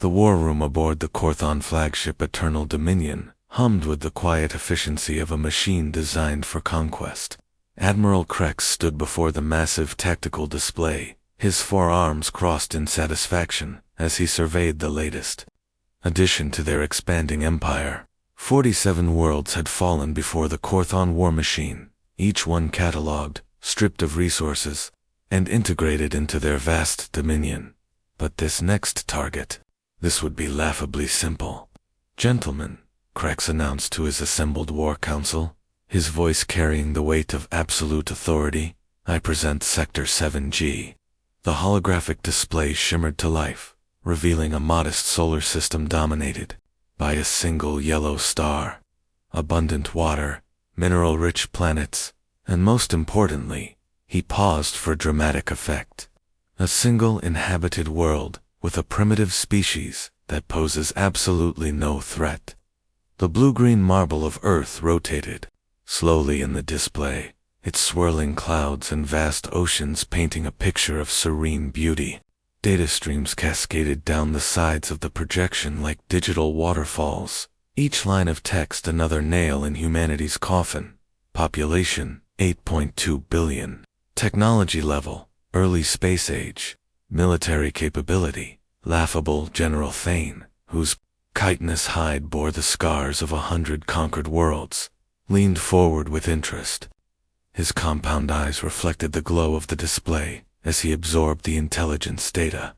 The war room aboard the Korthon flagship Eternal Dominion hummed with the quiet efficiency of a machine designed for conquest. Admiral Krex stood before the massive tactical display, his forearms crossed in satisfaction as he surveyed the latest addition to their expanding empire. 47 worlds had fallen before the Korthon war machine, each one catalogued, stripped of resources, and integrated into their vast dominion. But this next target, this would be laughably simple. "Gentlemen," Krex announced to his assembled war council, his voice carrying the weight of absolute authority, "I present Sector 7G." The holographic display shimmered to life, revealing a modest solar system dominated by a single yellow star, abundant water, mineral-rich planets, and most importantly, he paused for dramatic effect. A single inhabited world with a primitive species that poses absolutely no threat. The blue-green marble of Earth rotated slowly in the display, its swirling clouds and vast oceans painting a picture of serene beauty. Data streams cascaded down the sides of the projection like digital waterfalls, each line of text another nail in humanity's coffin. Population, 8.2 billion. Technology level, early space age. Military capability, laughable General Thane, whose chitinous hide bore the scars of 100 conquered worlds, leaned forward with interest. His compound eyes reflected the glow of the display as he absorbed the intelligence data.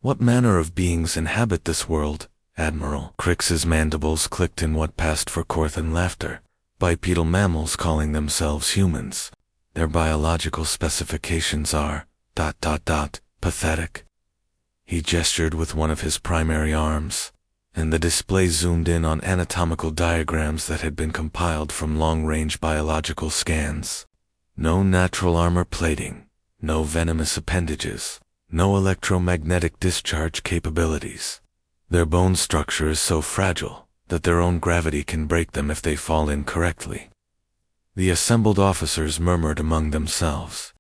"What manner of beings inhabit this world, Admiral?" Krix's mandibles clicked in what passed for Korthan laughter. "Bipedal mammals calling themselves humans. Their biological specifications are... pathetic." He gestured with one of his primary arms, and the display zoomed in on anatomical diagrams that had been compiled from long-range biological scans. No natural armor plating, no venomous appendages, no electromagnetic discharge capabilities. Their bone structure is so fragile that their own gravity can break them if they fall incorrectly. The assembled officers murmured among themselves,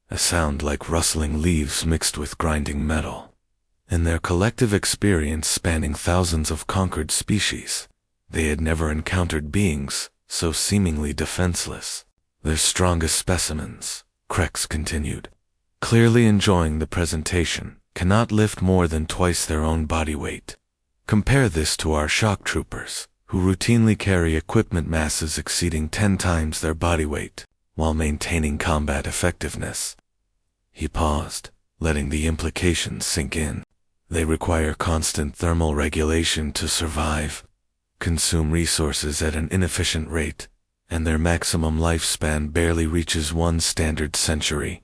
a sound like rustling leaves mixed with grinding metal. In their collective experience spanning thousands of conquered species, they had never encountered beings so seemingly defenseless. "Their strongest specimens," Krex continued, clearly enjoying the presentation, "cannot lift more than twice their own body weight. Compare this to our shock troopers, who routinely carry equipment masses exceeding 10 times their body weight, while maintaining combat effectiveness." He paused, letting the implications sink in. They require constant thermal regulation to survive, consume resources at an inefficient rate, and their maximum lifespan barely reaches 1 standard century.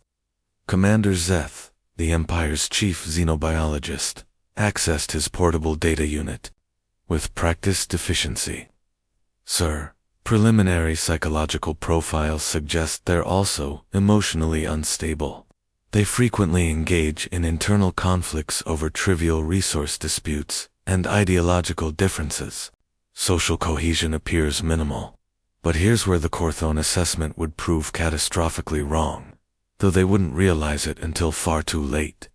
Commander Zeth, the Empire's chief xenobiologist, accessed his portable data unit with practiced efficiency. "Sir, preliminary psychological profiles suggest they're also emotionally unstable. They frequently engage in internal conflicts over trivial resource disputes and ideological differences. Social cohesion appears minimal. But here's where the Korthon assessment would prove catastrophically wrong, though they wouldn't realize it until far too late."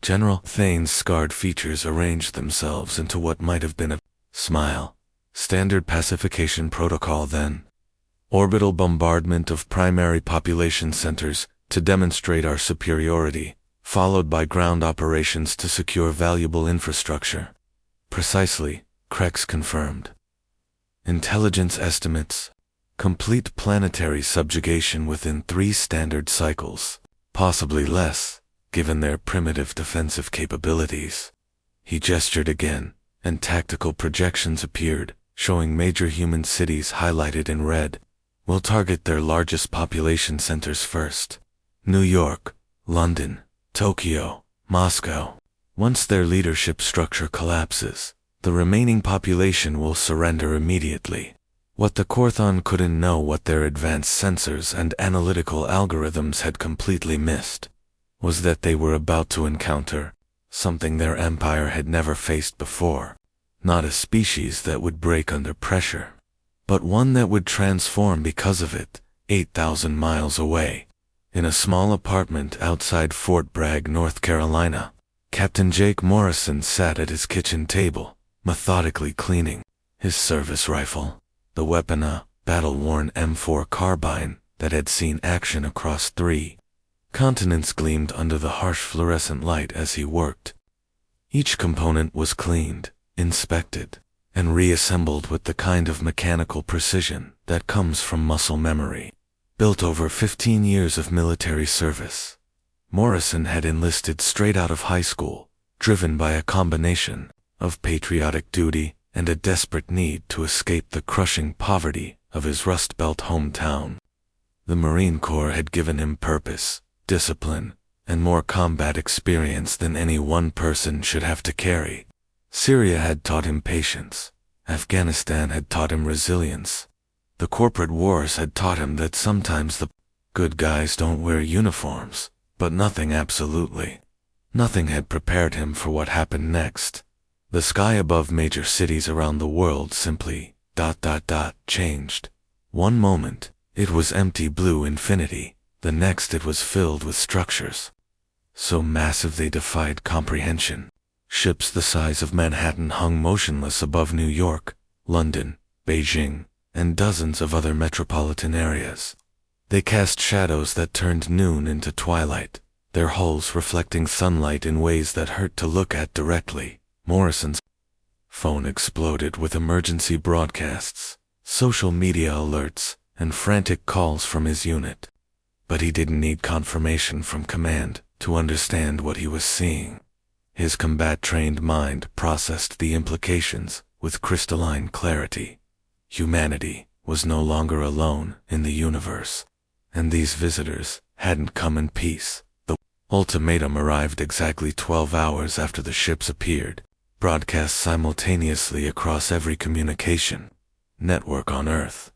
General Thane's scarred features arranged themselves into what might have been a smile. "Standard pacification protocol then. Orbital bombardment of primary population centers to demonstrate our superiority, followed by ground operations to secure valuable infrastructure." "Precisely," Krex confirmed. "Intelligence estimates. Complete planetary subjugation within 3 standard cycles, possibly less, given their primitive defensive capabilities." He gestured again, and tactical projections appeared, showing major human cities highlighted in red. "We'll target their largest population centers first. New York, London, Tokyo, Moscow. Once their leadership structure collapses, the remaining population will surrender immediately." What the Korthon couldn't know what their advanced sensors and analytical algorithms had completely missed was that they were about to encounter something their empire had never faced before. Not a species that would break under pressure, but one that would transform because of it, 8,000 miles away. In a small apartment outside Fort Bragg, North Carolina, Captain Jake Morrison sat at his kitchen table, methodically cleaning his service rifle, the weapon a battle-worn M4 carbine that had seen action across 3 continents gleamed under the harsh fluorescent light as he worked. Each component was cleaned, inspected, and reassembled with the kind of mechanical precision that comes from muscle memory. Built over 15 years of military service, Morrison had enlisted straight out of high school, driven by a combination of patriotic duty and a desperate need to escape the crushing poverty of his Rust Belt hometown. The Marine Corps had given him purpose, discipline, and more combat experience than any one person should have to carry. Syria had taught him patience. Afghanistan had taught him resilience. The corporate wars had taught him that sometimes the good guys don't wear uniforms, but nothing absolutely. Nothing had prepared him for what happened next. The sky above major cities around the world simply changed. One moment, it was empty blue infinity. The next it was filled with structures so massive they defied comprehension. Ships the size of Manhattan hung motionless above New York, London, Beijing, and dozens of other metropolitan areas. They cast shadows that turned noon into twilight, their hulls reflecting sunlight in ways that hurt to look at directly. Morrison's phone exploded with emergency broadcasts, social media alerts, and frantic calls from his unit. But he didn't need confirmation from command to understand what he was seeing. His combat-trained mind processed the implications with crystalline clarity. Humanity was no longer alone in the universe, and these visitors hadn't come in peace. The ultimatum arrived exactly 12 hours after the ships appeared, broadcast simultaneously across every communication network on Earth.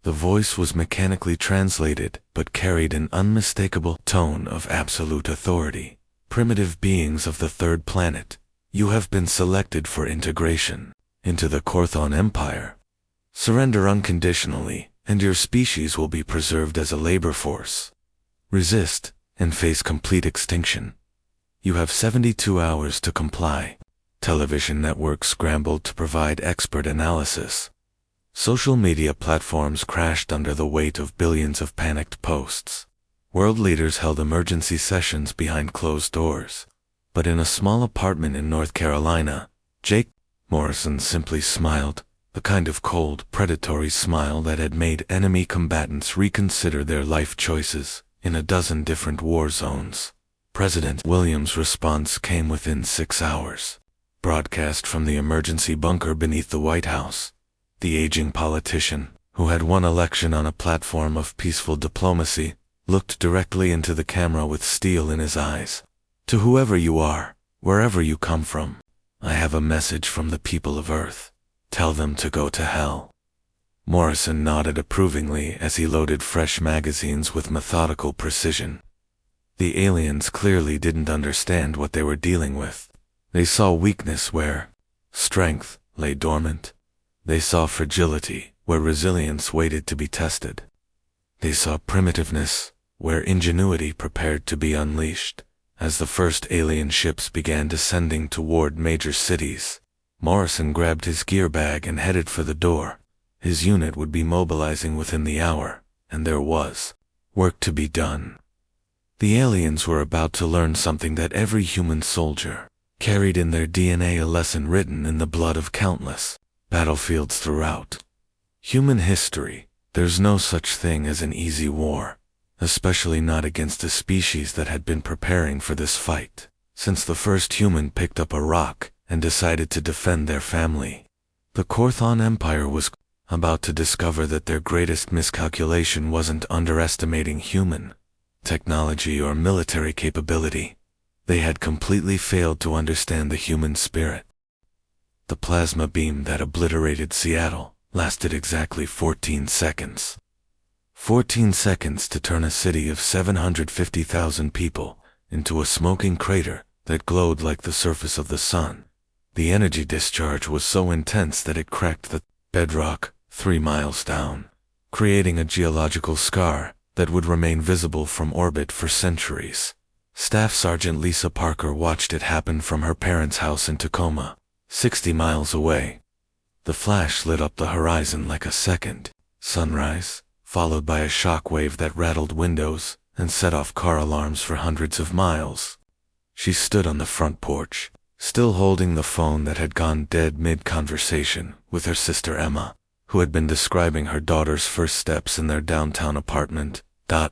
The voice was mechanically translated but carried an unmistakable tone of absolute authority. Primitive beings of the third planet, you have been selected for integration into the Korthon Empire. Surrender unconditionally, and your species will be preserved as a labor force. Resist, and face complete extinction. You have 72 hours to comply. Television networks scrambled to provide expert analysis. Social media platforms crashed under the weight of billions of panicked posts. World leaders held emergency sessions behind closed doors. But in a small apartment in North Carolina, Jake Morrison simply smiled, the kind of cold, predatory smile that had made enemy combatants reconsider their life choices in a dozen different war zones. President Williams' response came within 6 hours. Broadcast from the emergency bunker beneath the White House. The aging politician, who had won election on a platform of peaceful diplomacy, looked directly into the camera with steel in his eyes. To whoever you are, wherever you come from, I have a message from the people of Earth. Tell them to go to hell. Morrison nodded approvingly as he loaded fresh magazines with methodical precision. The aliens clearly didn't understand what they were dealing with. They saw weakness where strength lay dormant. They saw fragility where resilience waited to be tested. They saw primitiveness where ingenuity prepared to be unleashed. As the first alien ships began descending toward major cities, Morrison grabbed his gear bag and headed for the door. His unit would be mobilizing within the hour, and there was work to be done. The aliens were about to learn something that every human soldier carried in their DNA, a lesson written in the blood of countless battlefields throughout human history. There's no such thing as an easy war, especially not against a species that had been preparing for this fight since the first human picked up a rock and decided to defend their family. The Korthon Empire was about to discover that their greatest miscalculation wasn't underestimating human technology or military capability. They had completely failed to understand the human spirit. The plasma beam that obliterated Seattle lasted exactly 14 seconds. 14 seconds to turn a city of 750,000 people into a smoking crater that glowed like the surface of the sun. The energy discharge was so intense that it cracked the bedrock 3 miles down, creating a geological scar that would remain visible from orbit for centuries. Staff Sergeant Lisa Parker watched it happen from her parents' house in Tacoma, 60 miles away. The flash lit up the horizon like a second sunrise, followed by a shock wave that rattled windows and set off car alarms for hundreds of miles. She stood on the front porch, still holding the phone that had gone dead mid-conversation with her sister Emma, who had been describing her daughter's first steps in their downtown apartment.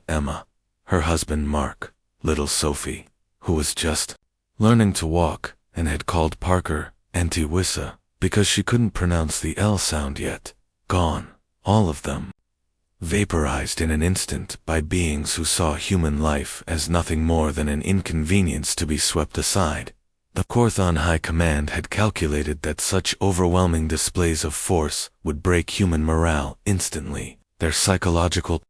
Emma, her husband Mark, little Sophie, who was just learning to walk and had called Parker Auntie Wissa because she couldn't pronounce the L sound yet, gone, all of them. Vaporized in an instant by beings who saw human life as nothing more than an inconvenience to be swept aside. The Korthon High Command had calculated that such overwhelming displays of force would break human morale instantly. Their psychological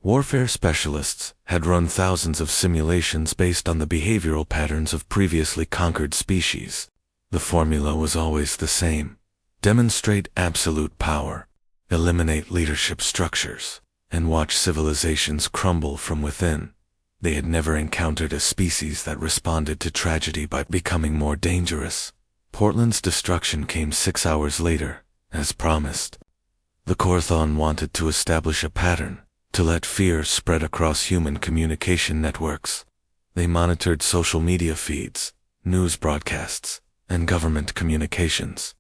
warfare specialists had run thousands of simulations based on the behavioral patterns of previously conquered species. The formula was always the same: demonstrate absolute power, eliminate leadership structures, and watch civilizations crumble from within. They had never encountered a species that responded to tragedy by becoming more dangerous. Portland's destruction came 6 hours later, as promised. The Korthon wanted to establish a pattern, to let fear spread across human communication networks. They monitored social media feeds, news broadcasts, and government communications,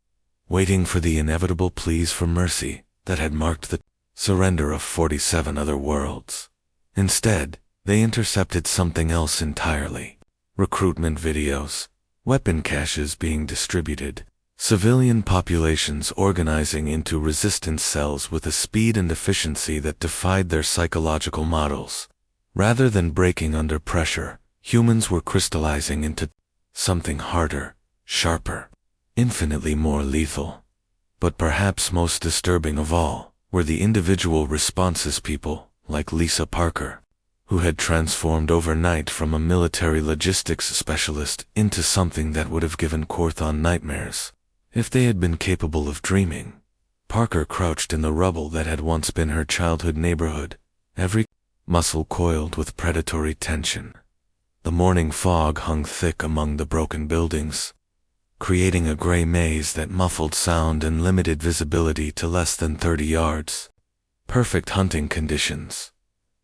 waiting for the inevitable pleas for mercy that had marked the surrender of 47 other worlds. Instead, they intercepted something else entirely: recruitment videos, weapon caches being distributed, civilian populations organizing into resistance cells with a speed and efficiency that defied their psychological models. Rather than breaking under pressure, humans were crystallizing into something harder, sharper, infinitely more lethal. But perhaps most disturbing of all were the individual responses: people like Lisa Parker, who had transformed overnight from a military logistics specialist into something that would have given Korthon nightmares if they had been capable of dreaming. Parker crouched in the rubble that had once been her childhood neighborhood, every muscle coiled with predatory tension. The morning fog hung thick among the broken buildings, creating a gray maze that muffled sound and limited visibility to less than 30 yards. Perfect hunting conditions.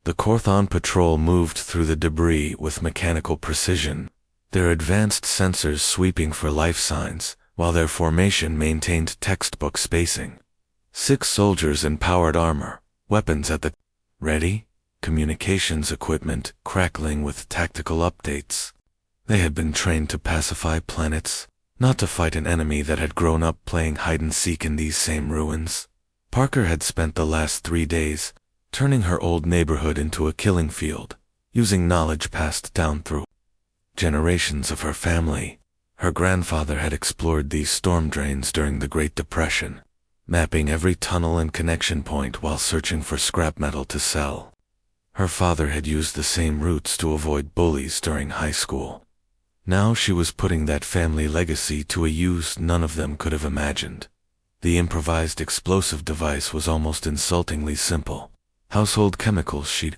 The Korthon patrol moved through the debris with mechanical precision, their advanced sensors sweeping for life signs, while their formation maintained textbook spacing. 6 soldiers in powered armor, weapons at the ready, communications equipment crackling with tactical updates. They had been trained to pacify planets, not to fight an enemy that had grown up playing hide-and-seek in these same ruins. Parker had spent the last 3 days turning her old neighborhood into a killing field, using knowledge passed down through generations of her family. Her grandfather had explored these storm drains during the Great Depression, mapping every tunnel and connection point while searching for scrap metal to sell. Her father had used the same routes to avoid bullies during high school. Now she was putting that family legacy to a use none of them could have imagined. The improvised explosive device was almost insultingly simple: household chemicals she'd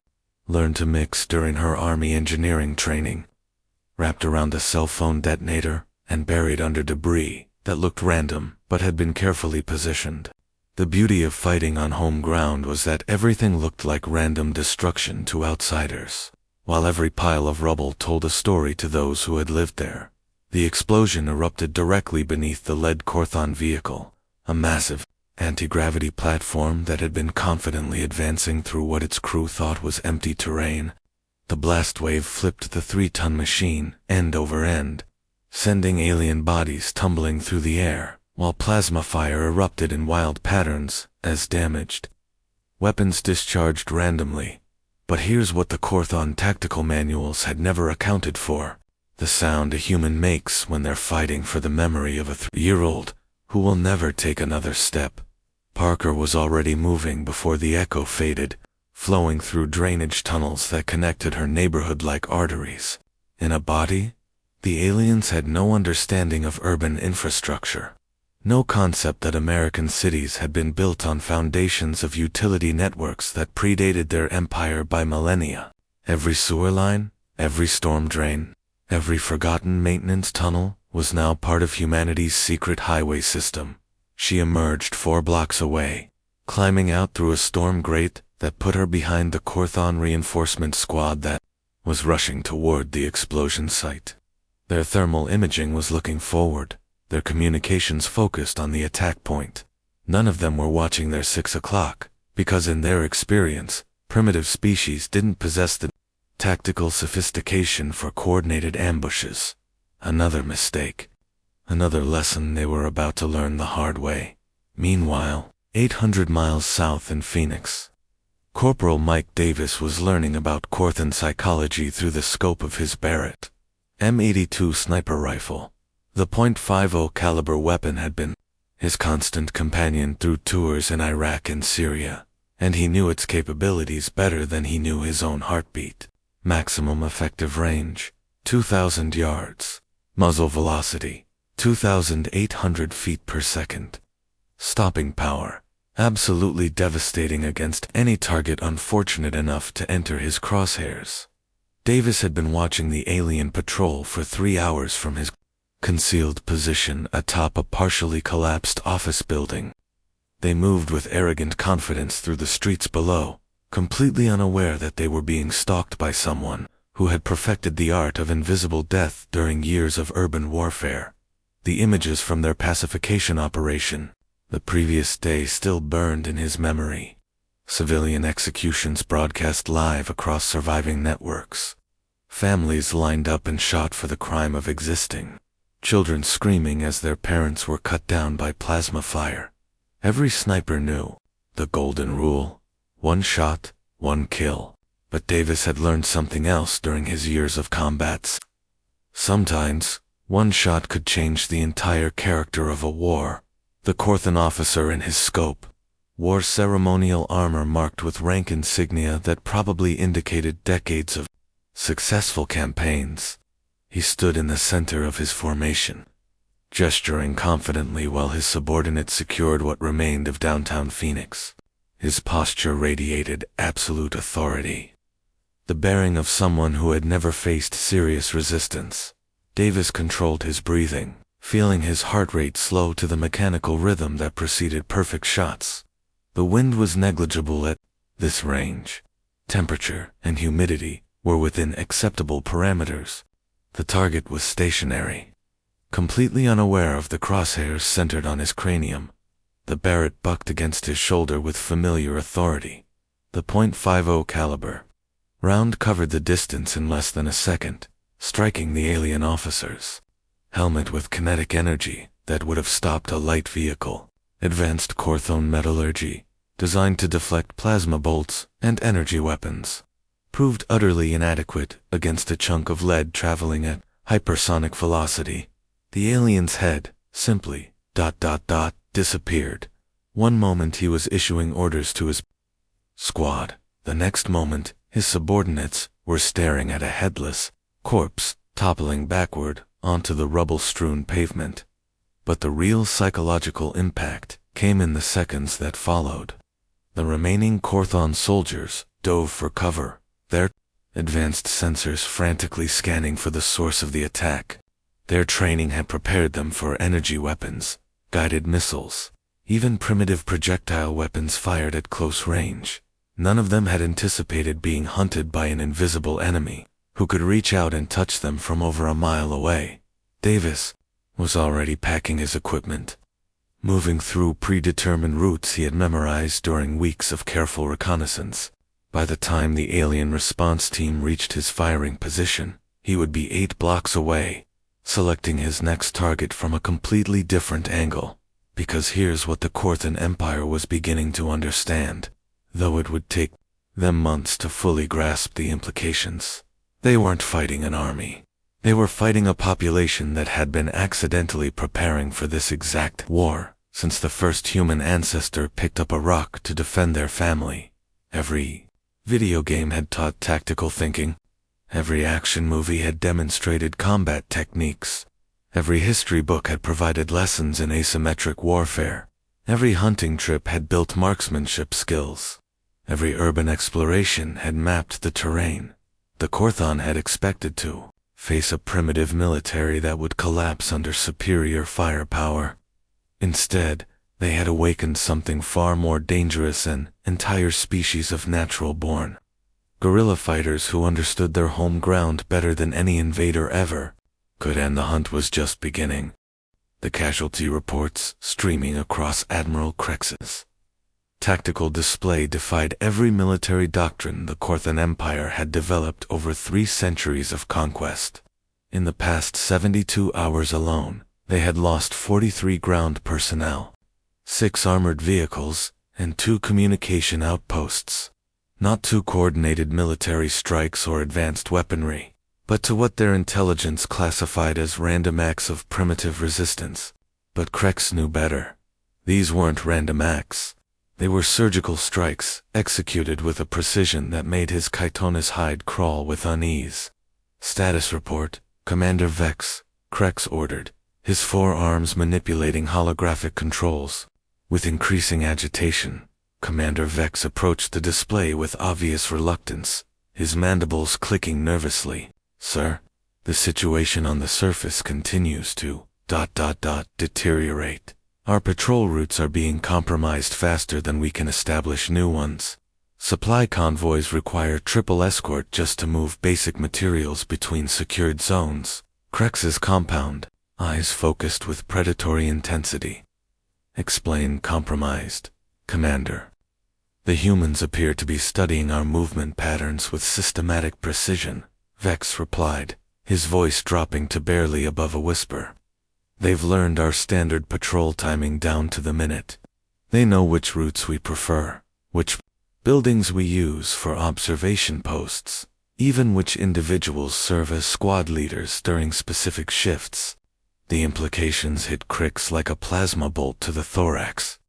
learned to mix during her Army engineering training, wrapped around a cell phone detonator and buried under debris that looked random but had been carefully positioned. The beauty of fighting on home ground was that everything looked like random destruction to outsiders, while every pile of rubble told a story to those who had lived there. The explosion erupted directly beneath the lead Korthon vehicle, a massive anti-gravity platform that had been confidently advancing through what its crew thought was empty terrain. The blast wave flipped the 3-ton machine end over end, sending alien bodies tumbling through the air, while plasma fire erupted in wild patterns as damaged weapons discharged randomly. But here's what the Korthon tactical manuals had never accounted for: the sound a human makes when they're fighting for the memory of a 3-year-old who will never take another step. Parker was already moving before the echo faded, flowing through drainage tunnels that connected her neighborhood like arteries. In a body, the aliens had no understanding of urban infrastructure, no concept that American cities had been built on foundations of utility networks that predated their empire by millennia. Every sewer line, Every storm drain, every forgotten maintenance tunnel was now part of humanity's secret highway system. She emerged 4 blocks away, climbing out through a storm grate that put her behind the Korthon reinforcement squad that was rushing toward the explosion site. Their thermal imaging was looking forward, their communications focused on the attack point. None of them were watching their 6 o'clock, because in their experience, primitive species didn't possess the tactical sophistication for coordinated ambushes. Another mistake. Another lesson they were about to learn the hard way. Meanwhile, 800 miles south in Phoenix, Corporal Mike Davis was learning about Korthon psychology through the scope of his Barrett M82 sniper rifle. The .50 caliber weapon had been his constant companion through tours in Iraq and Syria, and he knew its capabilities better than he knew his own heartbeat. Maximum effective range, 2,000 yards. Muzzle velocity, 2,800 feet per second. Stopping power, absolutely devastating against any target unfortunate enough to enter his crosshairs. Davis had been watching the alien patrol for 3 hours from his concealed position atop a partially collapsed office building. They moved with arrogant confidence through the streets below, completely unaware that they were being stalked by someone who had perfected the art of invisible death during years of urban warfare. The images from their pacification operation the previous day still burned in his memory. Civilian executions broadcast live across surviving networks. Families lined up and shot for the crime of existing. Children screaming as their parents were cut down by plasma fire. Every sniper knew the golden rule: 1 shot, 1 kill. But Davis had learned something else during his years of combats. Sometimes, 1 shot could change the entire character of a war. The Korthon officer in his scope wore ceremonial armor marked with rank insignia that probably indicated decades of successful campaigns. He stood in the center of his formation, gesturing confidently while his subordinates secured what remained of downtown Phoenix. His posture radiated absolute authority, the bearing of someone who had never faced serious resistance. Davis controlled his breathing, feeling his heart rate slow to the mechanical rhythm that preceded perfect shots. The wind was negligible at this range. Temperature and humidity were within acceptable parameters. The target was stationary. Completely unaware of the crosshairs centered on his cranium, the Barrett bucked against his shoulder with familiar authority. The .50 caliber round covered the distance in less than a second, striking the alien officers. Helmet with kinetic energy that would have stopped a light vehicle. Advanced Korthon metallurgy, designed to deflect plasma bolts and energy weapons, proved utterly inadequate against a chunk of lead traveling at hypersonic velocity. The alien's head simply disappeared. One moment he was issuing orders to his squad. The next moment, his subordinates were staring at a headless corpse toppling backward onto the rubble-strewn pavement. But the real psychological impact came in the seconds that followed. The remaining Korthon soldiers dove for cover, their advanced sensors frantically scanning for the source of the attack. Their training had prepared them for energy weapons, guided missiles, even primitive projectile weapons fired at close range. None of them had anticipated being hunted by an invisible enemy who could reach out and touch them from over a mile away. Davis was already packing his equipment, moving through predetermined routes he had memorized during weeks of careful reconnaissance. By the time the alien response team reached his firing position, he would be 8 blocks away, selecting his next target from a completely different angle. Because here's what the Korthon Empire was beginning to understand, though it would take them months to fully grasp the implications. They weren't fighting an army. They were fighting a population that had been accidentally preparing for this exact war since the first human ancestor picked up a rock to defend their family. Every video game had taught tactical thinking. Every action movie had demonstrated combat techniques. Every history book had provided lessons in asymmetric warfare. Every hunting trip had built marksmanship skills. Every urban exploration had mapped the terrain. The Korthon had expected to face a primitive military that would collapse under superior firepower. Instead, they had awakened something far more dangerous, an entire species of natural-born guerrilla fighters who understood their home ground better than any invader ever could, and the hunt was just beginning. The casualty reports streaming across Admiral Krex's tactical display defied every military doctrine the Korthon Empire had developed over 3 centuries of conquest. In the past 72 hours alone, they had lost 43 ground personnel, 6 armored vehicles, and 2 communication outposts. Not to coordinated military strikes or advanced weaponry, but to what their intelligence classified as random acts of primitive resistance. But Krex knew better. These weren't random acts. They were surgical strikes, executed with a precision that made his chitinous hide crawl with unease. Status report, Commander Vex, Krex ordered, his forearms manipulating holographic controls. With increasing agitation, Commander Vex approached the display with obvious reluctance, his mandibles clicking nervously. Sir, the situation on the surface continues to deteriorate. Our patrol routes are being compromised faster than we can establish new ones. Supply convoys require triple escort just to move basic materials between secured zones. Krex's compound, eyes focused with predatory intensity. Explain compromised, Commander. The humans appear to be studying our movement patterns with systematic precision, Vex replied, his voice dropping to barely above a whisper. They've learned our standard patrol timing down to the minute. They know which routes we prefer, which buildings we use for observation posts, even which individuals serve as squad leaders during specific shifts. The implications hit Krix like a plasma bolt to the thorax.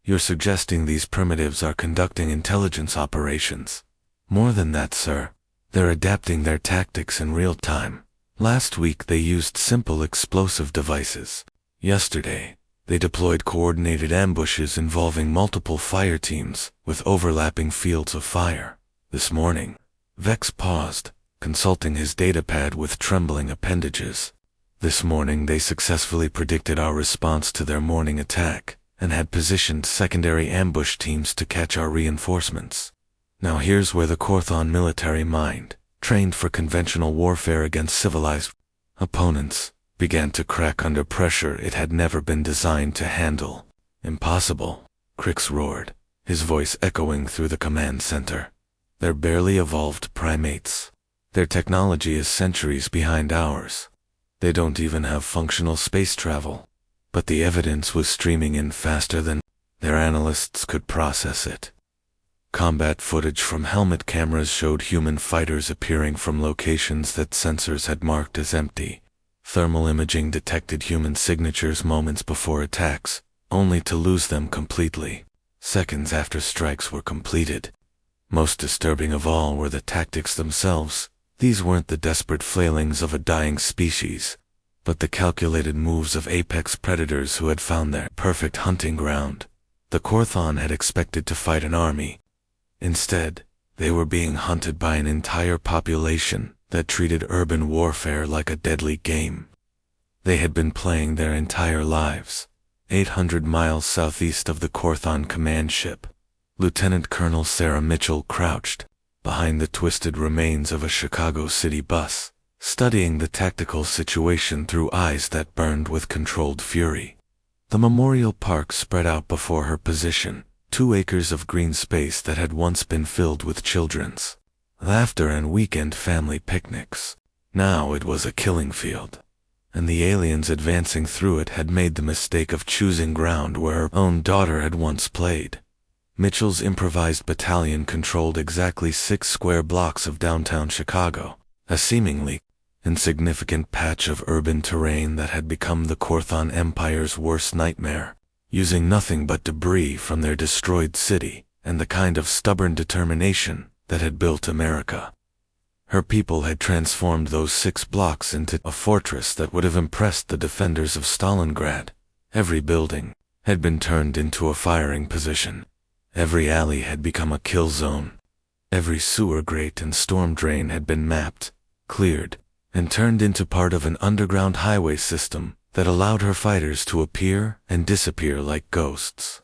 You're suggesting these primitives are conducting intelligence operations. More than that, sir. They're adapting their tactics in real time. Last week they used simple explosive devices. Yesterday, they deployed coordinated ambushes involving multiple fire teams with overlapping fields of fire. This morning, Vex paused, consulting his datapad with trembling appendages. This morning they successfully predicted our response to their morning attack, and had positioned secondary ambush teams to catch our reinforcements. Now here's where the Korthon military mind, trained for conventional warfare against civilized opponents, began to crack under pressure it had never been designed to handle. Impossible, Krix roared, his voice echoing through the command center. They're barely evolved primates. Their technology is centuries behind ours. They don't even have functional space travel. But the evidence was streaming in faster than their analysts could process it. Combat footage from helmet cameras showed human fighters appearing from locations that sensors had marked as empty. Thermal imaging detected human signatures moments before attacks, only to lose them completely, seconds after strikes were completed. Most disturbing of all were the tactics themselves. These weren't the desperate flailings of a dying species, but the calculated moves of apex predators who had found their perfect hunting ground. The Korthon had expected to fight an army. Instead, they were being hunted by an entire population that treated urban warfare like a deadly game. They had been playing their entire lives. 800 miles southeast of the Korthon command ship, Lieutenant Colonel Sarah Mitchell crouched behind the twisted remains of a Chicago city bus, studying the tactical situation through eyes that burned with controlled fury. The memorial park spread out before her position, 2 acres of green space that had once been filled with children's laughter and weekend family picnics. Now it was a killing field, and the aliens advancing through it had made the mistake of choosing ground where her own daughter had once played. Mitchell's improvised battalion controlled exactly 6 square blocks of downtown Chicago, a seemingly insignificant patch of urban terrain that had become the Korthon Empire's worst nightmare, using nothing but debris from their destroyed city and the kind of stubborn determination that had built America. Her people had transformed those 6 blocks into a fortress that would have impressed the defenders of Stalingrad. Every building had been turned into a firing position. Every alley had become a kill zone. Every sewer grate and storm drain had been mapped, cleared, and turned into part of an underground highway system that allowed her fighters to appear and disappear like ghosts.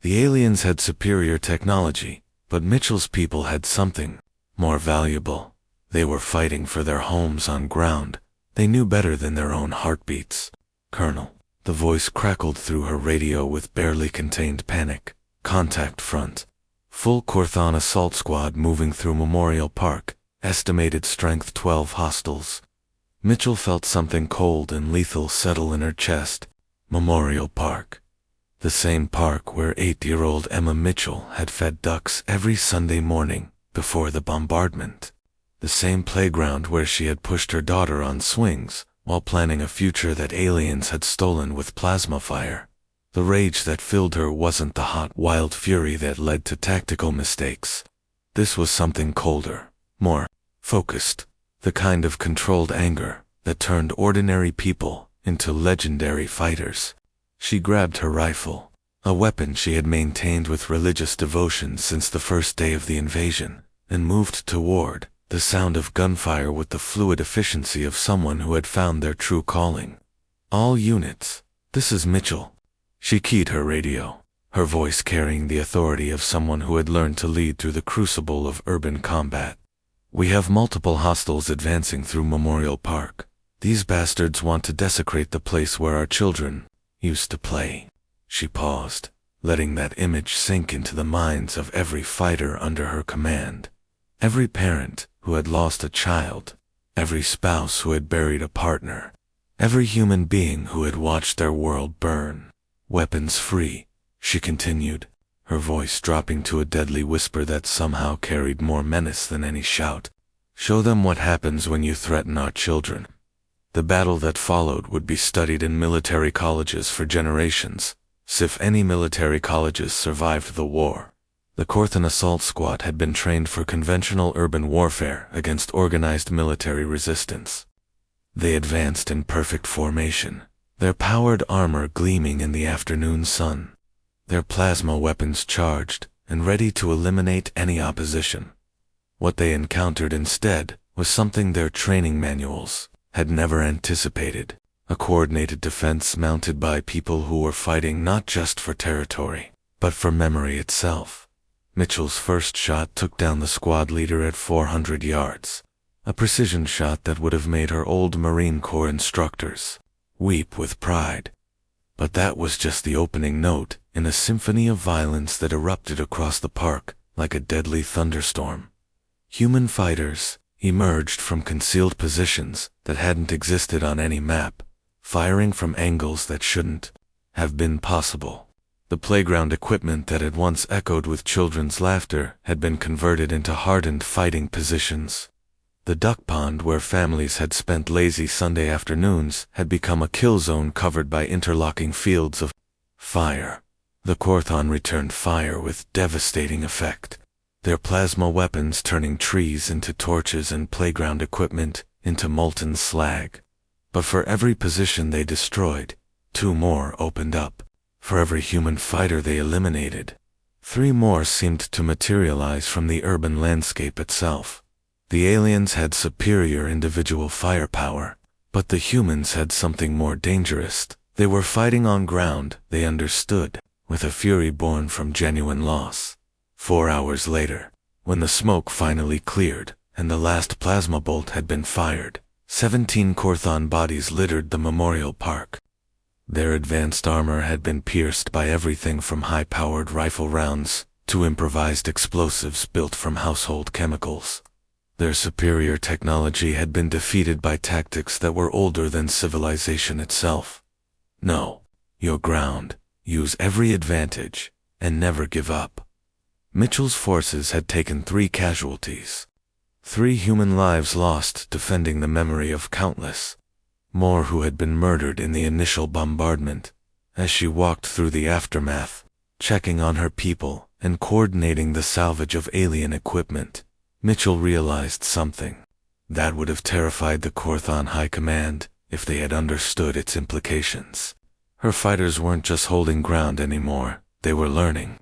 The aliens had superior technology, but Mitchell's people had something more valuable. They were fighting for their homes on ground. They knew better than their own heartbeats. "Colonel," the voice crackled through her radio with barely contained panic. "Contact front. Full Corthon assault squad moving through Memorial Park. Estimated strength 12 hostiles." Mitchell felt something cold and lethal settle in her chest. Memorial Park. The same park where 8-year-old Emma Mitchell had fed ducks every Sunday morning before the bombardment. The same playground where she had pushed her daughter on swings while planning a future that aliens had stolen with plasma fire. The rage that filled her wasn't the hot, wild fury that led to tactical mistakes. This was something colder, more focused, the kind of controlled anger that turned ordinary people into legendary fighters. She grabbed her rifle, a weapon she had maintained with religious devotion since the first day of the invasion, and moved toward the sound of gunfire with the fluid efficiency of someone who had found their true calling. "All units, this is Mitchell." She keyed her radio, her voice carrying the authority of someone who had learned to lead through the crucible of urban combat. "We have multiple hostiles advancing through Memorial Park. These bastards want to desecrate the place where our children used to play." She paused, letting that image sink into the minds of every fighter under her command. Every parent who had lost a child, every spouse who had buried a partner, every human being who had watched their world burn. "Weapons free," she continued, her voice dropping to a deadly whisper that somehow carried more menace than any shout. "Show them what happens when you threaten our children." The battle that followed would be studied in military colleges for generations, if any military colleges survived the war. The Corthon Assault Squad had been trained for conventional urban warfare against organized military resistance. They advanced in perfect formation, their powered armor gleaming in the afternoon sun, their plasma weapons charged and ready to eliminate any opposition. What they encountered instead was something their training manuals had never anticipated: a coordinated defense mounted by people who were fighting not just for territory, but for memory itself. Mitchell's first shot took down the squad leader at 400 yards, a precision shot that would have made her old Marine Corps instructors weep with pride. But that was just the opening note in a symphony of violence that erupted across the park like a deadly thunderstorm. Human fighters emerged from concealed positions that hadn't existed on any map, firing from angles that shouldn't have been possible. The playground equipment that had once echoed with children's laughter had been converted into hardened fighting positions. The duck pond where families had spent lazy Sunday afternoons had become a kill zone covered by interlocking fields of fire. The Corthon returned fire with devastating effect, their plasma weapons turning trees into torches and playground equipment into molten slag. But for every position they destroyed, 2 more opened up. For every human fighter they eliminated, 3 more seemed to materialize from the urban landscape itself. The aliens had superior individual firepower, but the humans had something more dangerous. They were fighting on ground they understood, with a fury born from genuine loss. 4 hours later, when the smoke finally cleared and the last plasma bolt had been fired, 17 Corthon bodies littered the Memorial Park. Their advanced armor had been pierced by everything from high-powered rifle rounds to improvised explosives built from household chemicals. Their superior technology had been defeated by tactics that were older than civilization itself. "No, you're ground. Use every advantage, and never give up." Mitchell's forces had taken 3 casualties. 3 human lives lost defending the memory of countless more who had been murdered in the initial bombardment. As she walked through the aftermath, checking on her people and coordinating the salvage of alien equipment, Mitchell realized something that would have terrified the Corthon High Command if they had understood its implications. Her fighters weren't just holding ground anymore, they were learning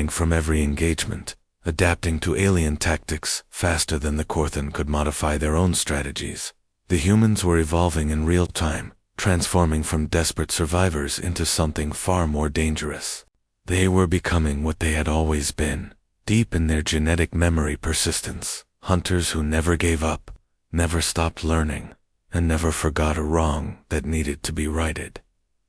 from every engagement, adapting to alien tactics faster than the Korthan could modify their own strategies. The humans were evolving in real time, transforming from desperate survivors into something far more dangerous. They were becoming what they had always been, deep in their genetic memory persistence, hunters who never gave up, never stopped learning, and never forgot a wrong that needed to be righted.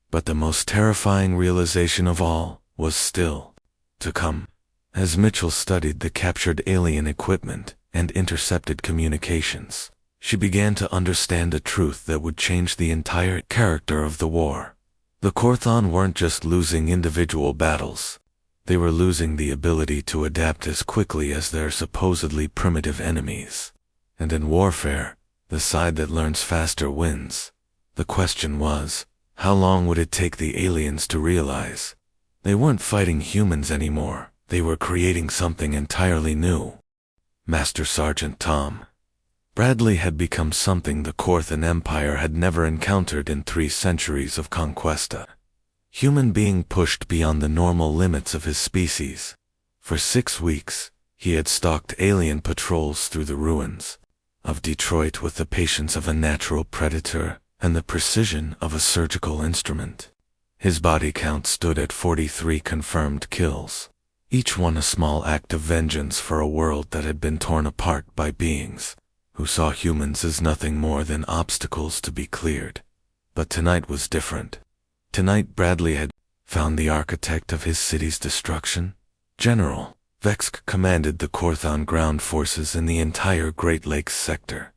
But the most terrifying realization of all was still to come. As Mitchell studied the captured alien equipment and intercepted communications, she began to understand a truth that would change the entire character of the war. The Korthan weren't just losing individual battles. They were losing the ability to adapt as quickly as their supposedly primitive enemies. And in warfare, the side that learns faster wins. The question was, how long would it take the aliens to realize? They weren't fighting humans anymore. They were creating something entirely new. Master Sergeant Tom Bradley had become something the Korthan Empire had never encountered in 3 centuries of conquesta. Human being pushed beyond the normal limits of his species. For 6 weeks, he had stalked alien patrols through the ruins of Detroit with the patience of a natural predator and the precision of a surgical instrument. His body count stood at 43 confirmed kills, each one a small act of vengeance for a world that had been torn apart by beings who saw humans as nothing more than obstacles to be cleared. But tonight was different. Tonight Bradley had found the architect of his city's destruction. General Vex commanded the Korthan ground forces in the entire Great Lakes sector.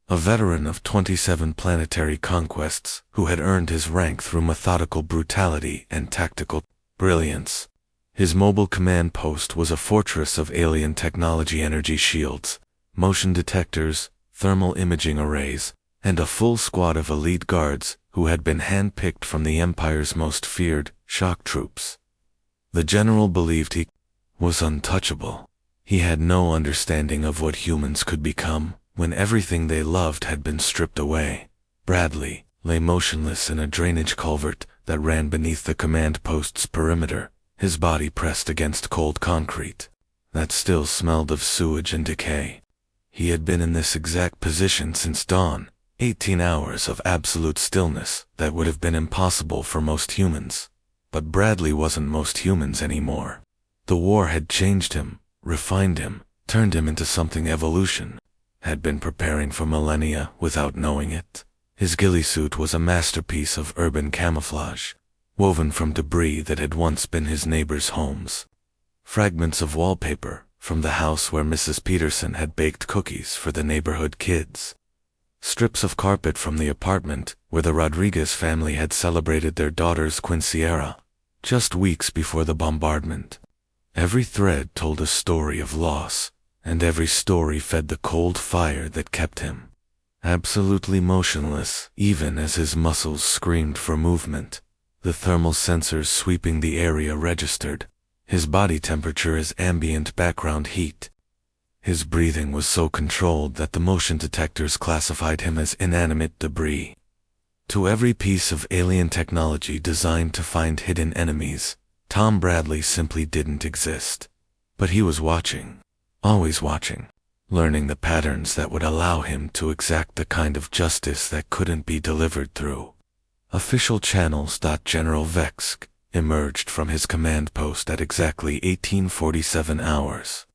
A veteran of 27 planetary conquests who had earned his rank through methodical brutality and tactical brilliance. His mobile command post was a fortress of alien technology, energy shields, motion detectors, thermal imaging arrays, and a full squad of elite guards who had been handpicked from the Empire's most feared shock troops. The general believed he was untouchable. He had no understanding of what humans could become when everything they loved had been stripped away. Bradley lay motionless in a drainage culvert that ran beneath the command post's perimeter, his body pressed against cold concrete that still smelled of sewage and decay. He had been in this exact position since dawn, 18 hours of absolute stillness that would have been impossible for most humans. But Bradley wasn't most humans anymore. The war had changed him, refined him, turned him into something evolution had been preparing for millennia without knowing it. His ghillie suit was a masterpiece of urban camouflage, woven from debris that had once been his neighbors' homes. Fragments of wallpaper from the house where Mrs. Peterson had baked cookies for the neighborhood kids. Strips of carpet from the apartment where the Rodriguez family had celebrated their daughter's quinceañera, just weeks before the bombardment. Every thread told a story of loss, and every story fed the cold fire that kept him absolutely motionless, even as his muscles screamed for movement. The thermal sensors sweeping the area registered his body temperature as ambient background heat. His breathing was so controlled that the motion detectors classified him as inanimate debris. To every piece of alien technology designed to find hidden enemies, Tom Bradley simply didn't exist. But he was watching, always watching, learning the patterns that would allow him to exact the kind of justice that couldn't be delivered through official channels. General Vex emerged from his command post at exactly 1847 hours.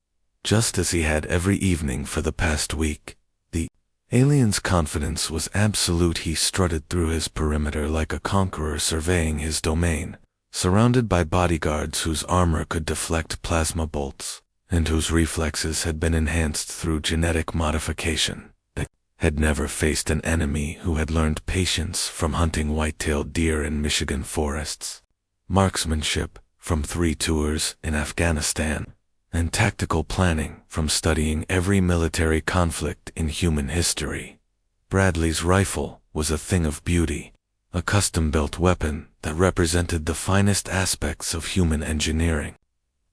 Just as he had every evening for the past week. The alien's confidence was absolute. He strutted through his perimeter like a conqueror surveying his domain, surrounded by bodyguards whose armor could deflect plasma bolts, and whose reflexes had been enhanced through genetic modification. They had never faced an enemy who had learned patience from hunting white-tailed deer in Michigan forests, marksmanship from 3 tours in Afghanistan, and tactical planning from studying every military conflict in human history. Bradley's rifle was a thing of beauty, a custom-built weapon that represented the finest aspects of human engineering.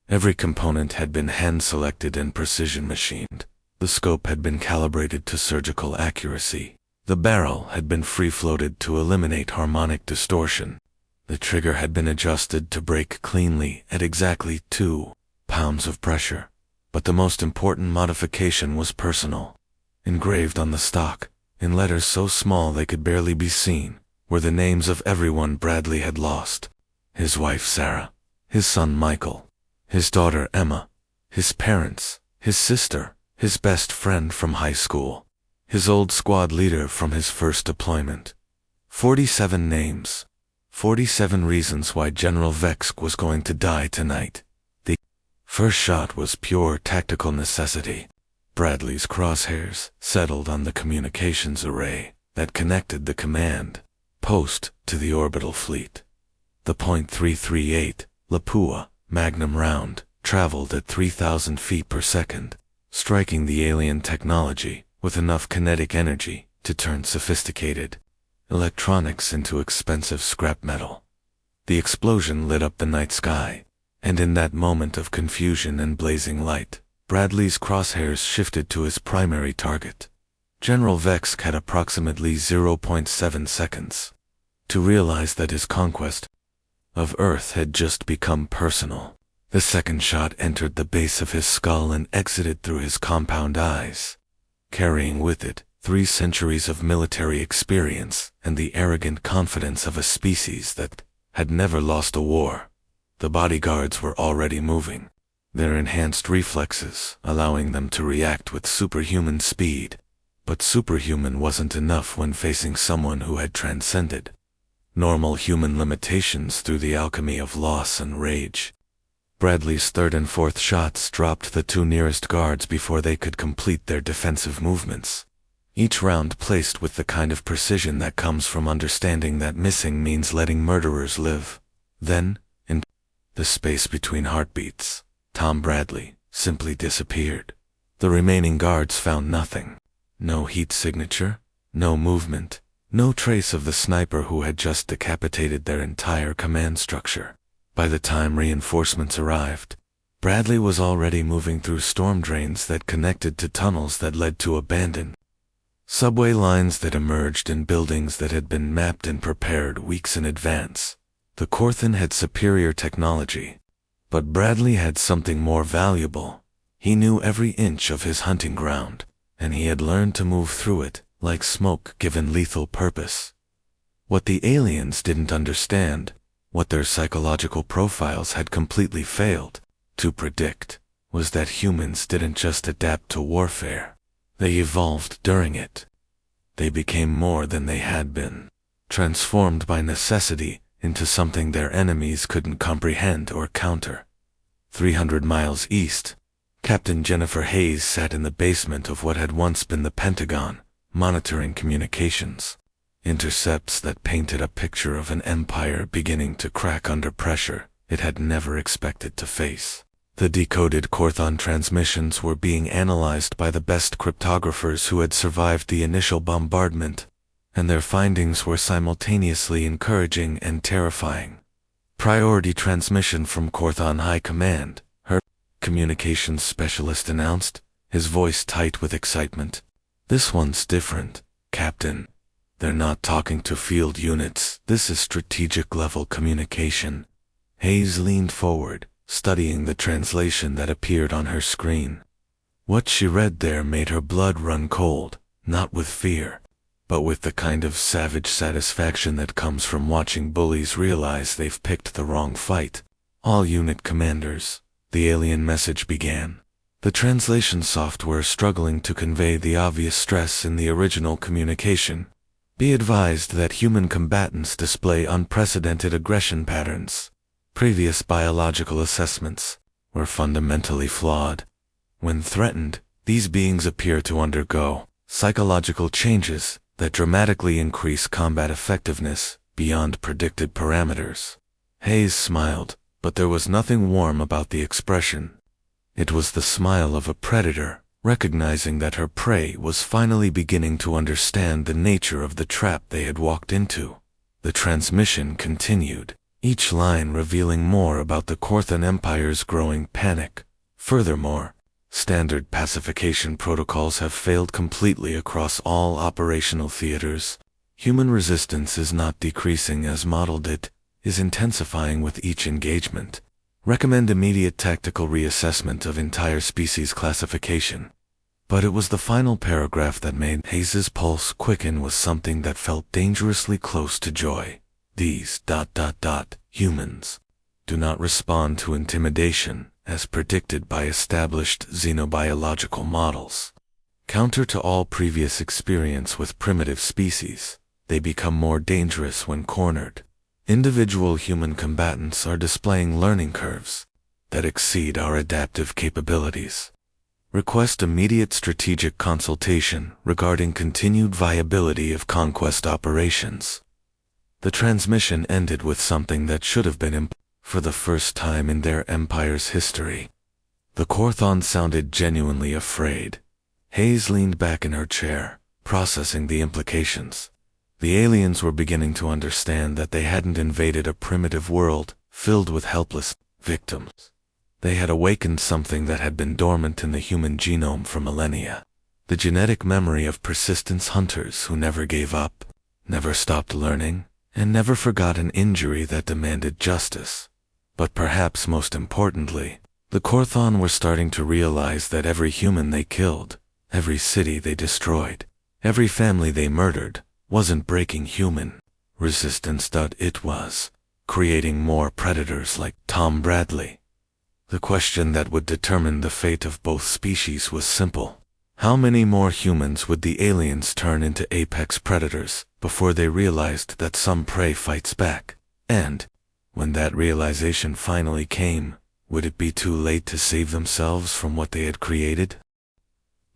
Every component had been hand-selected and precision-machined. The scope had been calibrated to surgical accuracy. The barrel had been free-floated to eliminate harmonic distortion. The trigger had been adjusted to break cleanly at exactly 2 pounds of pressure. But the most important modification was personal. Engraved on the stock, in letters so small they could barely be seen, were the names of everyone Bradley had lost. His wife Sarah, his son Michael, his daughter Emma, his parents, his sister, his best friend from high school, his old squad leader from his first deployment. 47 names. 47 reasons why General Vex was going to die tonight. The first shot was pure tactical necessity. Bradley's crosshairs settled on the communications array that connected the command post to the orbital fleet. The .338 Lapua Magnum round traveled at 3,000 feet per second, striking the alien technology with enough kinetic energy to turn sophisticated electronics into expensive scrap metal. The explosion lit up the night sky, and in that moment of confusion and blazing light, Bradley's crosshairs shifted to his primary target. General Vex had approximately 0.7 seconds to realize that his conquest of Earth had just become personal. The second shot entered the base of his skull and exited through his compound eyes, carrying with it 3 centuries of military experience and the arrogant confidence of a species that had never lost a war. The bodyguards were already moving, their enhanced reflexes allowing them to react with superhuman speed. But superhuman wasn't enough when facing someone who had transcended normal human limitations through the alchemy of loss and rage. Bradley's third and fourth shots dropped the 2 nearest guards before they could complete their defensive movements, each round placed with the kind of precision that comes from understanding that missing means letting murderers live. Then, in the space between heartbeats, Tom Bradley simply disappeared. The remaining guards found nothing. No heat signature, no movement, no trace of the sniper who had just decapitated their entire command structure. By the time reinforcements arrived, Bradley was already moving through storm drains that connected to tunnels that led to abandoned subway lines that emerged in buildings that had been mapped and prepared weeks in advance. The Corthan had superior technology, but Bradley had something more valuable. He knew every inch of his hunting ground, and he had learned to move through it like smoke given lethal purpose. What the aliens didn't understand, what their psychological profiles had completely failed to predict, was that humans didn't just adapt to warfare. They evolved during it. They became more than they had been, transformed by necessity into something their enemies couldn't comprehend or counter. 300 miles east, Captain Jennifer Hayes sat in the basement of what had once been the Pentagon, monitoring communications. Intercepts that painted a picture of an empire beginning to crack under pressure it had never expected to face. The decoded Corthon transmissions were being analyzed by the best cryptographers who had survived the initial bombardment, and their findings were simultaneously encouraging and terrifying. Priority transmission from Corthon High Command, her communications specialist announced, his voice tight with excitement. This one's different, Captain. They're not talking to field units. This is strategic-level communication. Hayes leaned forward, studying the translation that appeared on her screen. What she read there made her blood run cold, not with fear, but with the kind of savage satisfaction that comes from watching bullies realize they've picked the wrong fight. All unit commanders, the alien message began. The translation software struggling to convey the obvious stress in the original communication. Be advised that human combatants display unprecedented aggression patterns. Previous biological assessments were fundamentally flawed. When threatened, these beings appear to undergo psychological changes that dramatically increase combat effectiveness beyond predicted parameters. Hayes smiled, but there was nothing warm about the expression. It was the smile of a predator, recognizing that her prey was finally beginning to understand the nature of the trap they had walked into. The transmission continued, each line revealing more about the Corthan Empire's growing panic. Furthermore, standard pacification protocols have failed completely across all operational theaters. Human resistance is not decreasing as modeled, it is intensifying with each engagement. Recommend immediate tactical reassessment of entire species classification. But it was the final paragraph that made Hayes's pulse quicken with something that felt dangerously close to joy. These ... humans do not respond to intimidation as predicted by established xenobiological models. Counter to all previous experience with primitive species, they become more dangerous when cornered. Individual human combatants are displaying learning curves that exceed our adaptive capabilities. Request immediate strategic consultation regarding continued viability of conquest operations. The transmission ended with something that should have been for the first time in their empire's history. The Korthon sounded genuinely afraid. Hayes leaned back in her chair, processing the implications. The aliens were beginning to understand that they hadn't invaded a primitive world filled with helpless victims. They had awakened something that had been dormant in the human genome for millennia. The genetic memory of persistence hunters who never gave up, never stopped learning, and never forgot an injury that demanded justice. But perhaps most importantly, the Korthon were starting to realize that every human they killed, every city they destroyed, every family they murdered, wasn't breaking human resistance. It was creating more predators like Tom Bradley. The question that would determine the fate of both species was simple. How many more humans would the aliens turn into apex predators before they realized that some prey fights back? And, when that realization finally came, would it be too late to save themselves from what they had created?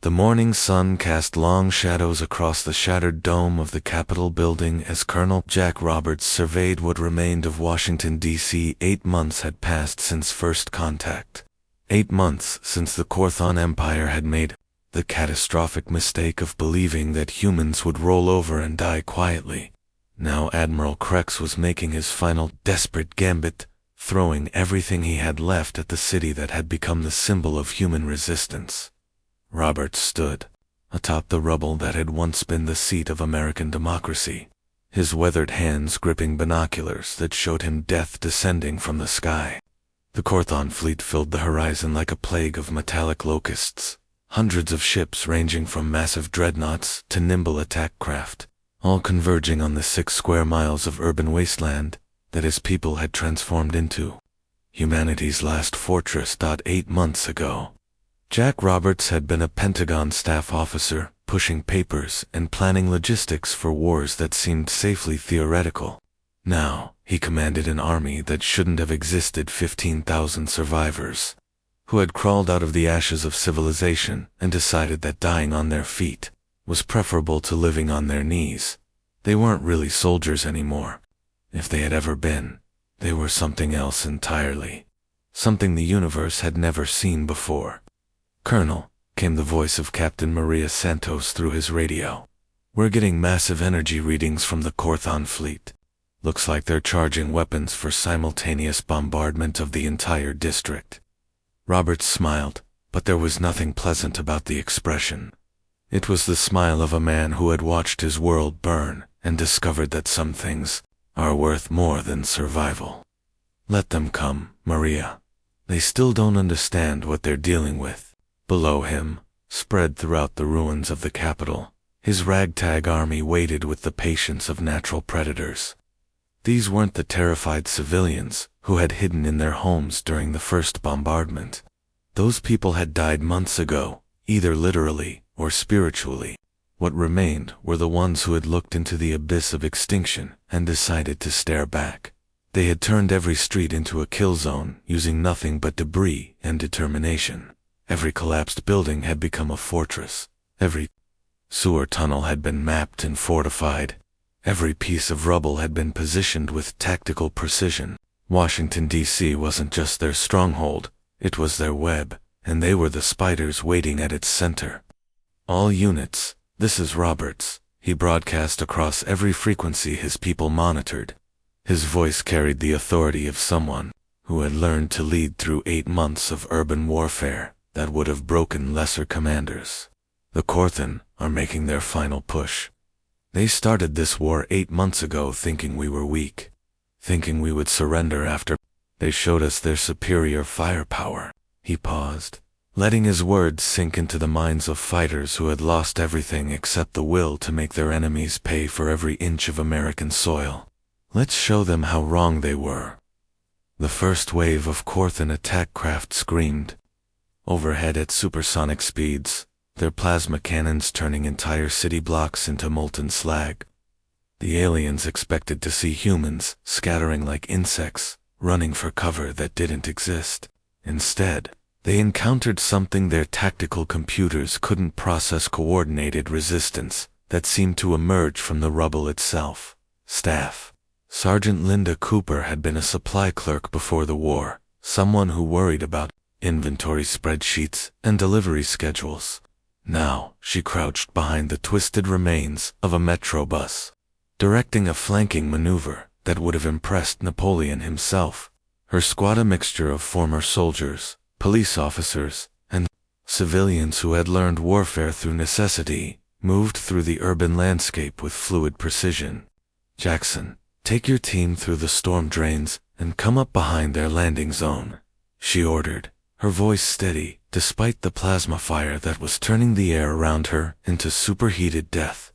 The morning sun cast long shadows across the shattered dome of the Capitol building as Colonel Jack Roberts surveyed what remained of Washington, D.C. 8 months had passed since first contact. 8 months since the Korthon Empire had made the catastrophic mistake of believing that humans would roll over and die quietly. Now Admiral Krex was making his final desperate gambit, throwing everything he had left at the city that had become the symbol of human resistance. Roberts stood atop the rubble that had once been the seat of American democracy, his weathered hands gripping binoculars that showed him death descending from the sky. The Korthon fleet filled the horizon like a plague of metallic locusts, hundreds of ships ranging from massive dreadnoughts to nimble attack craft, all converging on the 6 square miles of urban wasteland that his people had transformed into humanity's last fortress. 8 months ago, Jack Roberts had been a Pentagon staff officer, pushing papers and planning logistics for wars that seemed safely theoretical. Now, he commanded an army that shouldn't have existed. 15,000 survivors, who had crawled out of the ashes of civilization and decided that dying on their feet was preferable to living on their knees. They weren't really soldiers anymore. If they had ever been, they were something else entirely. Something the universe had never seen before. "Colonel," came the voice of Captain Maria Santos through his radio. "We're getting massive energy readings from the Korthon fleet. Looks like they're charging weapons for simultaneous bombardment of the entire district." Roberts smiled, but there was nothing pleasant about the expression. It was the smile of a man who had watched his world burn and discovered that some things are worth more than survival. "Let them come, Maria. They still don't understand what they're dealing with." Below him, spread throughout the ruins of the Capitol, his ragtag army waited with the patience of natural predators. These weren't the terrified civilians who had hidden in their homes during the first bombardment. Those people had died months ago, either literally or spiritually. What remained were the ones who had looked into the abyss of extinction and decided to stare back. They had turned every street into a kill zone, using nothing but debris and determination. Every collapsed building had become a fortress. Every sewer tunnel had been mapped and fortified. Every piece of rubble had been positioned with tactical precision. Washington, D.C. wasn't just their stronghold, it was their web, and they were the spiders waiting at its center. "All units, this is Roberts," he broadcast across every frequency his people monitored. His voice carried the authority of someone who had learned to lead through 8 months of urban warfare that would have broken lesser commanders. "The Korthon are making their final push. They started this war 8 months ago thinking we were weak, thinking we would surrender after They showed us their superior firepower. He paused, letting his words sink into the minds of fighters who had lost everything except the will to make their enemies pay for every inch of American soil. Let's show them how wrong they were. The first wave of Korthan attack craft screamed. Overhead at supersonic speeds, their plasma cannons turning entire city blocks into molten slag. The aliens expected to see humans scattering like insects, running for cover that didn't exist. Instead, they encountered something their tactical computers couldn't process: coordinated resistance that seemed to emerge from the rubble itself. Staff. Sergeant Linda Cooper had been a supply clerk before the war, someone who worried about inventory spreadsheets and delivery schedules. Now, she crouched behind the twisted remains of a metro bus, directing a flanking maneuver that would have impressed Napoleon himself. Her squad, a mixture of former soldiers, police officers, and civilians who had learned warfare through necessity, moved through the urban landscape with fluid precision. "Jackson, take your team through the storm drains and come up behind their landing zone," she ordered, her voice steady despite the plasma fire that was turning the air around her into superheated death.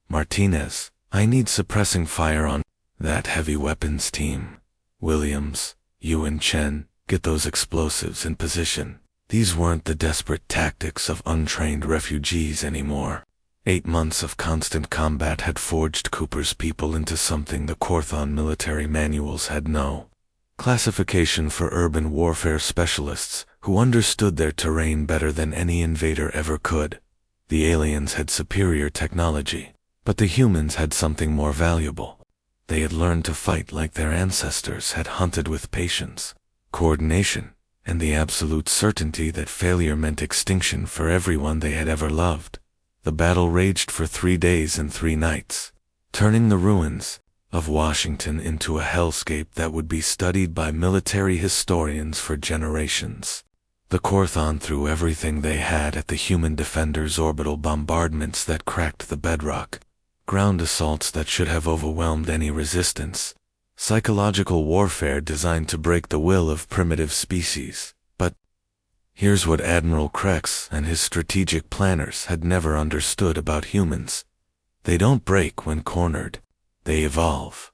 "Martinez, I need suppressing fire on that heavy weapons team. Williams, you and Chen, get those explosives in position." These weren't the desperate tactics of untrained refugees anymore. 8 months of constant combat had forged Cooper's people into something the Korthon military manuals had no classification for: urban warfare specialists who understood their terrain better than any invader ever could. The aliens had superior technology, but the humans had something more valuable. They had learned to fight like their ancestors had hunted, with patience, coordination, and the absolute certainty that failure meant extinction for everyone they had ever loved. The battle raged for 3 days and 3 nights, turning the ruins of Washington into a hellscape that would be studied by military historians for generations. The Korthon threw everything they had at the human defenders: orbital bombardments that cracked the bedrock, ground assaults that should have overwhelmed any resistance, psychological warfare designed to break the will of primitive species. But here's what Admiral Krex and his strategic planners had never understood about humans: they don't break when cornered, they evolve.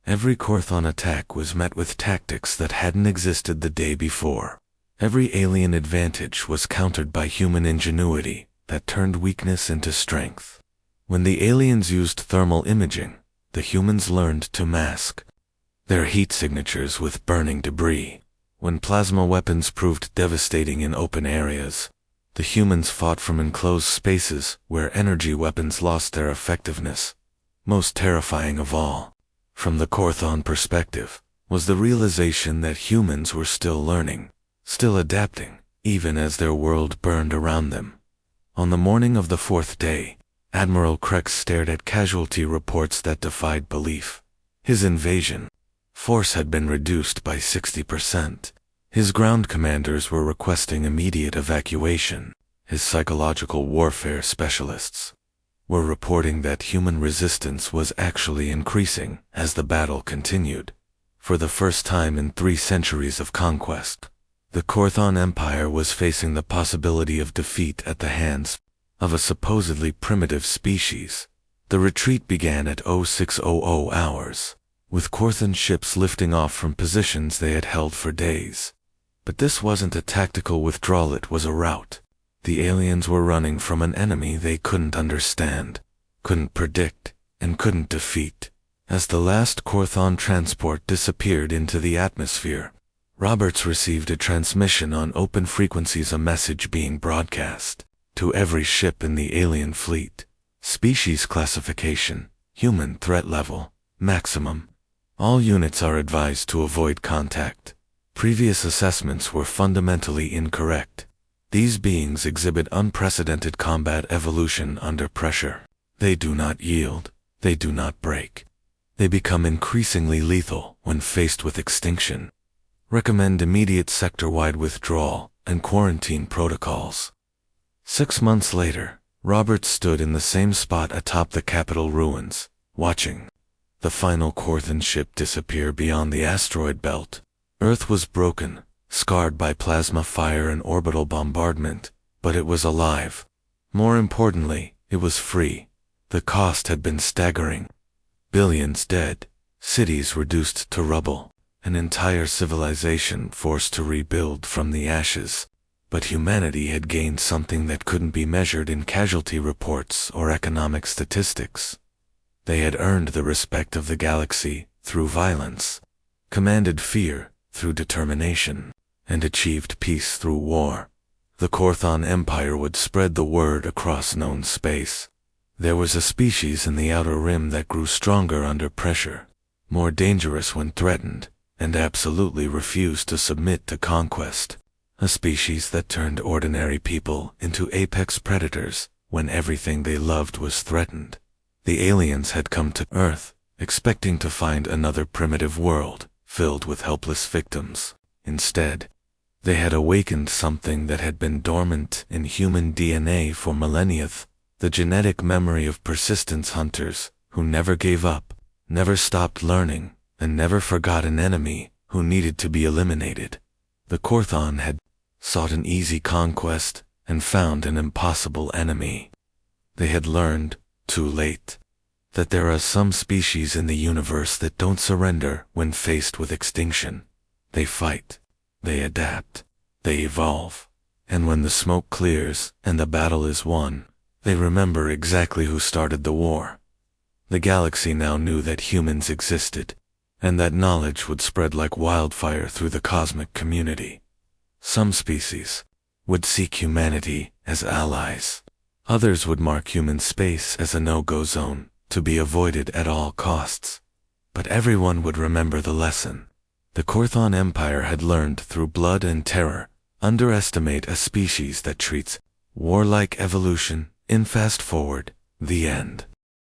Every Korthon attack was met with tactics that hadn't existed the day before. Every alien advantage was countered by human ingenuity that turned weakness into strength. When the aliens used thermal imaging, the humans learned to mask their heat signatures with burning debris. When plasma weapons proved devastating in open areas, the humans fought from enclosed spaces where energy weapons lost their effectiveness. Most terrifying of all, from the Korthon perspective, was the realization that humans were still learning, still adapting, even as their world burned around them. On the morning of the 4th day, Admiral Krex stared at casualty reports that defied belief. His invasion force had been reduced by 60%. His ground commanders were requesting immediate evacuation. His psychological warfare specialists were reporting that human resistance was actually increasing as the battle continued. For the first time in 3 centuries of conquest, the Korthon Empire was facing the possibility of defeat at the hands of a supposedly primitive species. The retreat began at 0600 hours, with Korthon ships lifting off from positions they had held for days. But this wasn't a tactical withdrawal, it was a rout. The aliens were running from an enemy they couldn't understand, couldn't predict, and couldn't defeat. As the last Korthon transport disappeared into the atmosphere, Roberts received a transmission on open frequencies, a message being broadcast to every ship in the alien fleet. Species classification: human threat level, maximum. All units are advised to avoid contact. Previous assessments were fundamentally incorrect. These beings exhibit unprecedented combat evolution under pressure. They do not yield, they do not break. They become increasingly lethal when faced with extinction. Recommend immediate sector-wide withdrawal and quarantine protocols. 6 months later, Roberts stood in the same spot atop the Capitol ruins, watching the final Korthon ship disappear beyond the asteroid belt. Earth was broken, scarred by plasma fire and orbital bombardment, but it was alive. More importantly, it was free. The cost had been staggering. Billions dead, cities reduced to rubble, an entire civilization forced to rebuild from the ashes. But humanity had gained something that couldn't be measured in casualty reports or economic statistics. They had earned the respect of the galaxy through violence, commanded fear through determination, and achieved peace through war. The Korthon Empire would spread the word across known space. There was a species in the Outer Rim that grew stronger under pressure, more dangerous when threatened, and absolutely refused to submit to conquest. A species that turned ordinary people into apex predators when everything they loved was threatened. The aliens had come to Earth, expecting to find another primitive world filled with helpless victims. Instead, they had awakened something that had been dormant in human DNA for millennia, the genetic memory of persistence hunters who never gave up, never stopped learning, and never forgot an enemy who needed to be eliminated. The Korthon had sought an easy conquest and found an impossible enemy. They had learned, too late, that there are some species in the universe that don't surrender when faced with extinction. They fight, they adapt, they evolve, and when the smoke clears and the battle is won, they remember exactly who started the war. The galaxy now knew that humans existed, and that knowledge would spread like wildfire through the cosmic community. Some species would seek humanity as allies. Others would mark human space as a no-go zone, to be avoided at all costs. But everyone would remember the lesson. The Korthon Empire had learned through blood and terror, underestimate a species that treats war like evolution in fast forward, the end.